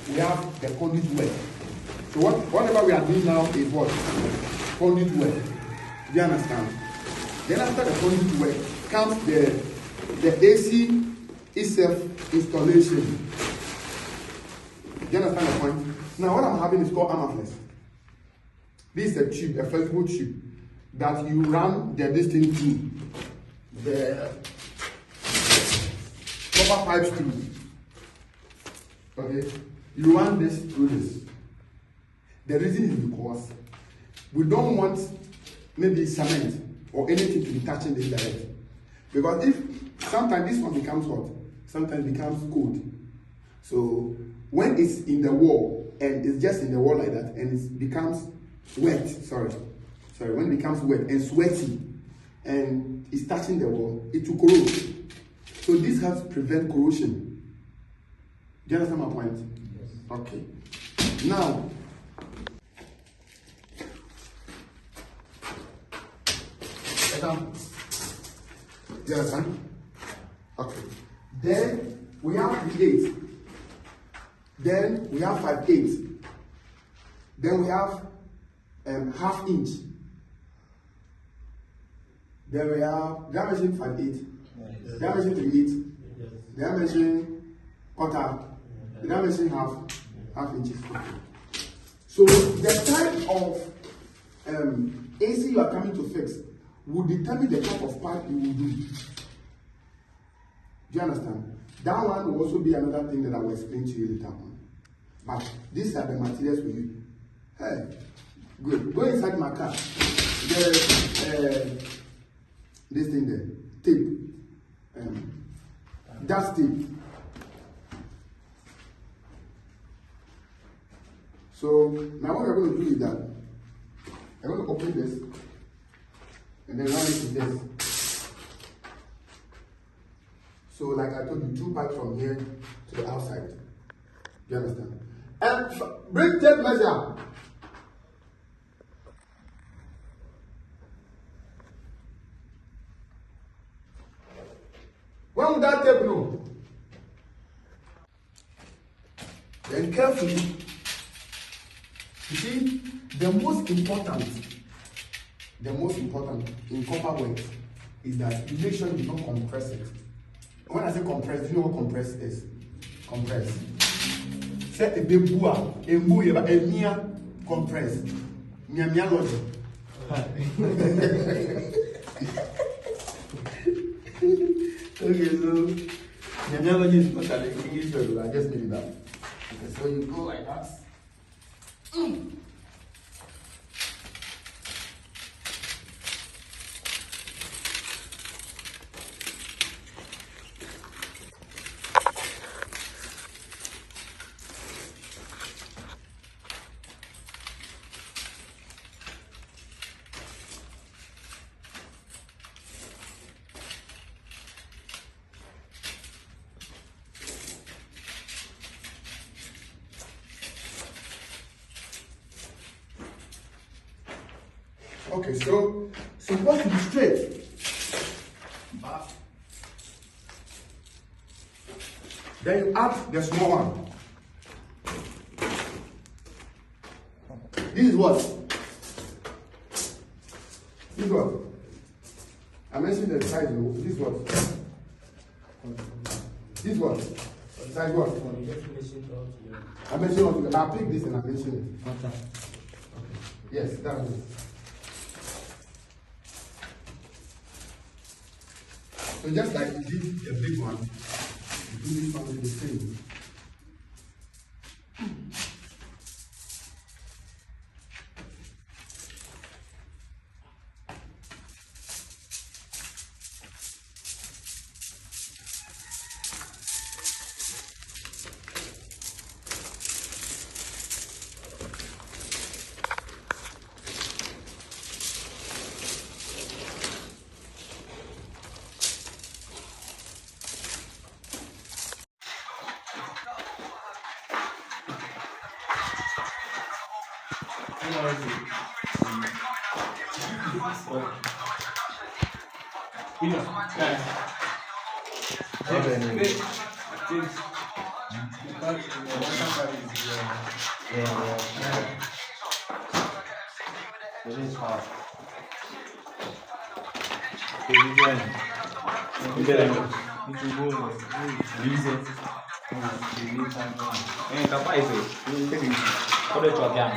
we have the conduit work. So whatever we are doing now is what? Conduit work. Do you understand? Then after the conduit work comes the AC itself installation. Do you understand the point? Now what I'm having is called armorless. This is a tube, a flexible tube that you run this thing through. The copper pipes through. Okay? You run this through this. The reason is because we don't want maybe cement or anything to be touching this direct. Because if sometimes this one becomes hot, sometimes it becomes cold. So when it's in the wall and it's just in the wall like that and it becomes wet, when it becomes wet and sweaty and it's touching the wall, it will corrode. So this helps prevent corrosion. Do you understand my point? Yes. Okay. Now, do you understand? Okay. Then we have 3/8. Then we have 5/8. Then we have ½ inch. Then we have dimension 5/8. Yes. Dimension 3/8. Yes. Dimension quarter. Dimension half inches. So the type of AC you are coming to fix will determine the type of pipe you will do. Do you understand? That one will also be another thing that I will explain to you later on. But these are the materials we use. Hey, good. Go inside my car. This thing there, tape. That's tape. So now what we're going to do is that I'm going to open this and then run it to this. So like I told you, 2 pipes from here to the outside. You understand? And bring tape measure. When would that tape know? Then carefully, you see, the most important in copper work is that you make sure you don't compress it. When I say compress, do you know what compress is? Compress. Say a bebua, a muya, a mia compress. Mia logic. Okay, so the analogy is not an English word, I just made it up. Okay, so you go like that. Okay, so it's supposed to be straight. Then you add the small one. This is what? This is what? I mentioned the size. This is what? This is what? Size what? I mentioned all together. I'll pick this and I'll mention it. Okay. Yes, that's it. So just like you did the big one, you do this one with the same. It is hard. Kapag ito, yung